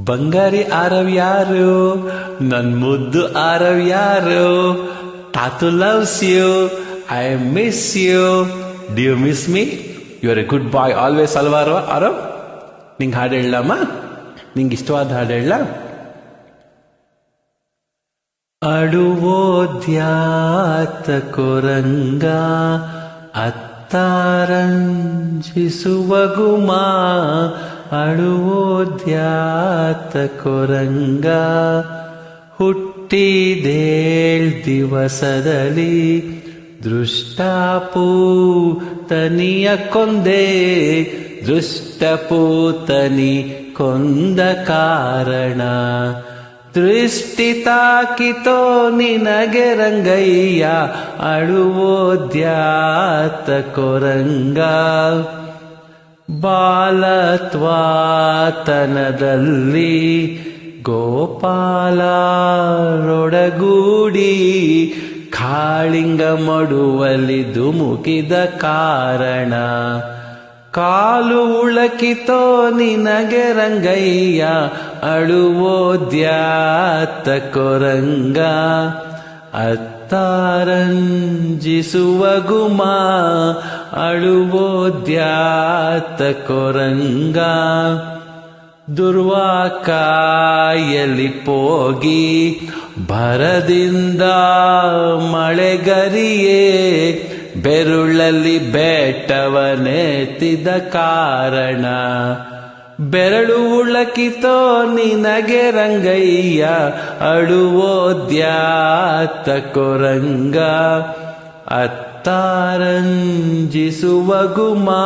ಬಂಗಾರಿ ಆರವ್ ಯಾರು, ನನ್ ಮುದ್ದು ಆರವ್ ಯಾರು. ತಾತು loves you, I miss you. Do you miss me? You are a good boy always ಅಲ್ವಾ ಆರವ್? ನಿಂಗೆ ಹಾಡು ಹೇಳಮ್ಮ, ನಿಂಗೆ ಇಷ್ಟವಾದ ಹಾಡು ಹೇಳ. ಅಡುವೋದ್ಯಾತ ಕೊರಂಗ ಅತ್ತಾರಂಜಿಸುವ ಗುಮಾ. ಅಳುವೋದ್ಯಾತ ಕೊರಂಗ ಹುಟ್ಟಿದೇಳ್ ದಿವಸದಲ್ಲಿ ದೃಷ್ಟಪೂತನಿಯ ಕೊಂದೆ. ದೃಷ್ಟಪೂತನಿ ಕೊಂದ ಕಾರಣ ದೃಷ್ಟಿ ತಾಕಿತೋ ನಿನಗೆ ರಂಗಯ್ಯ. ಅಳುವೋದ್ಯಾತ ಕೊರಂಗ ಬಾಲತ್ವಾತನದಲ್ಲಿ ಗೋಪಾಲರೊಡಗೂಡಿ ಕಾಳಿಂಗ ಮಡುವಲಿ ಧುಮುಕಿದ ಕಾರಣ ಕಾಲು ಉಳಕಿತೋ ನಿನಗೆ ರಂಗಯ್ಯ. ಅಳುವೋದ್ಯಾತ ಕೊರಂಗ ಅತ್ತಾರಂಜಿಸುವ ಗುಮಾ. ಅಳುವೋದ್ಯಾತ ಕೊರಂಗ ದುರ್ವಾಕಾಯಲಿ ಪೋಗಿ ಭರದಿಂದ ಮಳೆಗರಿಯೇ ಬೆರುಳಲ್ಲಿ ಬೆಟ್ಟವನೆತ್ತಿದ ಕಾರಣ ಬೆರಳು ಉಳಕಿತೋ ನಿನಗೆ ರಂಗಯ್ಯ. ಅಳುವೋದ್ಯಾತ ಕೊರಂಗ ಅತ್ತಾರಂಜಿಸುವ ಗುಮಾ.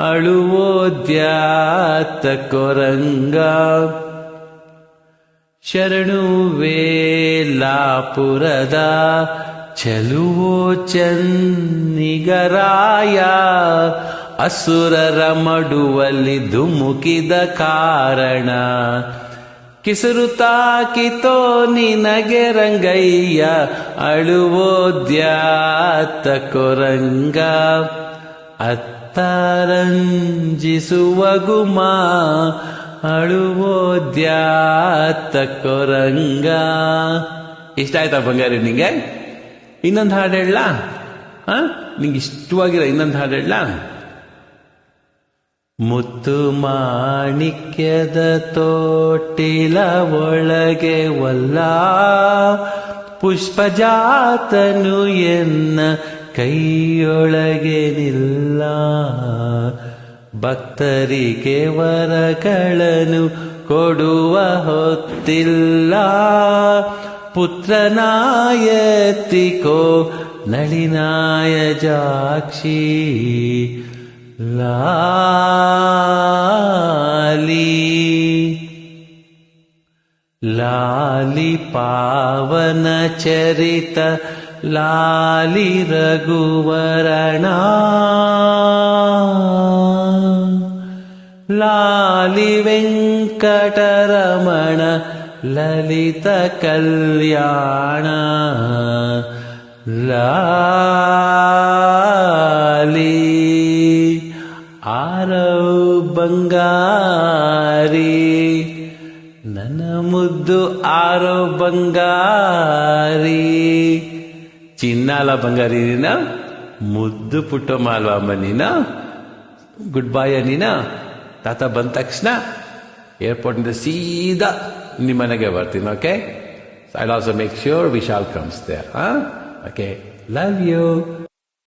ಅಳುವೋದ್ಯಾತ ಕೊರಂಗ ಶರಣು ವೇಲಾಪುರದ ಚೆಲುವೋ ಚನ್ನಿಗರಾಯ. ಅಸುರರ ಮಡುವಲ್ಲಿ ಧುಮುಕಿದ ಕಾರಣ ಕಿಸುರು ತಾಕಿತೋ ನಿನಗೆ ರಂಗಯ್ಯ. ಅಳುವೋದ್ಯಾತ ಕೊರಂಗ ಅತ್ತಾರಂಜಿಸುವ ಗುಮಾ. ಅಳುವೋದ್ಯಾತ ಕೊರಂಗ. ಇಷ್ಟ ಆಯ್ತಾ ಬಂಗಾರಿ ನಿಂಗೆ? ಇನ್ನೊಂದು ಹಾಡು ಹೇಳ. ನಿಂಗೆ ಇಷ್ಟವಾಗಿರೋ ಇನ್ನೊಂದು ಹಾಡು ಹೇಳ. ಮುತ್ತು ಮಾಣಿಕ್ಯದ ತೋಟಿಲ ಒಳಗೆ ವಲ್ಲ ಪುಷ್ಪಜಾತನು ಎನ್ನ ಕೈಯೊಳಗೆ ನಿಲ್ಲ. ಭಕ್ತರಿಗೆ ವರಗಳನ್ನು ಕೊಡುವ ಹೊತ್ತಿಲ್ಲ. ಪುತ್ರನಾಯತಿಕೋ ನಳಿನಾಯ ಜಾಕ್ಷಿ. ಲಾಲಿ ಲಾಲಿ ಪಾವನ ಚರಿತ ಲಾಲಿ ರಘುವರಣ. ಲಾಲಿ ವೆಂಕಟರಮಣ ಲಲಿತ ಕಲ್ಯಾಣ. ಲಾಲಿ ಆರವ್ ಬಂಗಾರಿ, ನನ್ನ ಮುದ್ದು ಆರವ್ ಬಂಗಾರಿ. ಚಿನ್ನಾಲ ಬಂಗಾರಿ ನೀನ, ಮುದ್ದು ಪುಟ್ಟಮ್ಮ ಅಲ್ವಾ ಅಮ್ಮ ನೀನ. ಗುಡ್ ಬಾಯ್ ನೀನ. ತಾತ ಬಂದ ತಕ್ಷಣ ಏರ್ಪೋರ್ಟ್ನಿಂದ ಸೀದಾ ನಿಮ್ಮನೆಗೆ ಬರ್ತೀನಿ. Okay, I also make sure Vishal comes there. Okay, love you.